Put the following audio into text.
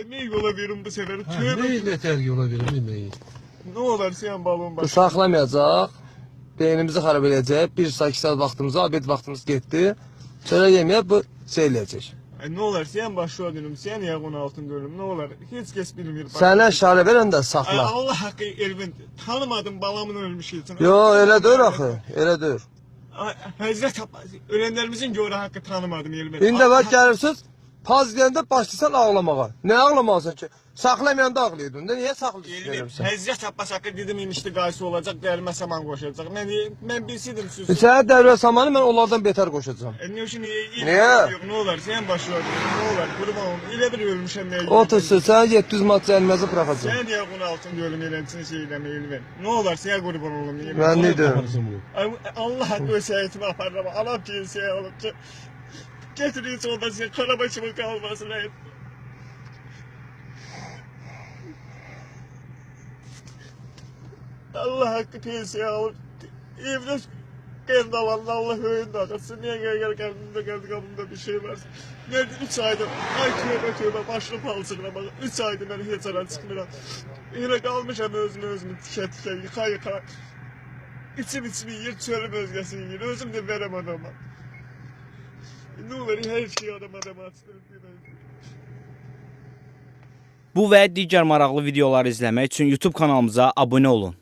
Ne yola verim bu sefer? Ne yeter yola verim neyi? Ne olar sen balon Bu baş. saxlamayacaq. Beynimizi xarab edəcək. 1 saat 2 saat vaxtımız, abed vaxtımız getdi. Çörək yeməyə bu şey eləyəcək. Ne olar sen başla dönüm. Sen yağın altın dönüm. Ne olar? Hiç kes bilmir. Sənə şarə verən də saxla. Allah hakkı Elvin. Tanımadım balamın ölmüş için. Yo, elə deyil axı. Elə deyil. Həzrət Abbas. Ölenlerimizin göre hakkı tanımadım Elvin. İndi bax gəlirsiniz, paz deyəndə başlayırsan ağlamağa. Nə ağlamaqsan ki? Saxlamayanda ağlayırdın da, niyə saxlayırsan? Elvin, Həzrət Abbas hakkı dedim imişdi qaysı olacaq, dərmə saman qoşacaq. Mən bilseydim siz. Sənə dəvrə samanı mən onlardan betər qoşacağam. Ne için Niye? Yok, ne olar sen başla dönüm. Ne olar? Kurban olun. İle bir ölmüşəm. Otursun, sənə 700 mat cəriməzi buraxacam. Sen yağın altın dönüm eləmsin şeyləmə Elvin. Ne olar sen kurban olun. Mən nə deyim? Allah ösəyətimi aparıram. Alam pensiya alıp getirin sonra sen karabaşımın kalmasına et. Allah hakkı pensiya alıp evde kendi alanına Allah önünde akıtsın. Niye gel kendi kabında bir şey var. Nerede 3 aydır ay tövbe başlı palçıkla bak 3 aydır ben hiç ara çıkmıram. Yine kalmışam özümü tike yıka. İçim yiyir çölüm özgesi yiyir. Özüm de verem adama. Ne olur her şeyi adama atıştırıp Bu və digər maraqlı videoları izləmək üçün YouTube kanalımıza abunə olun.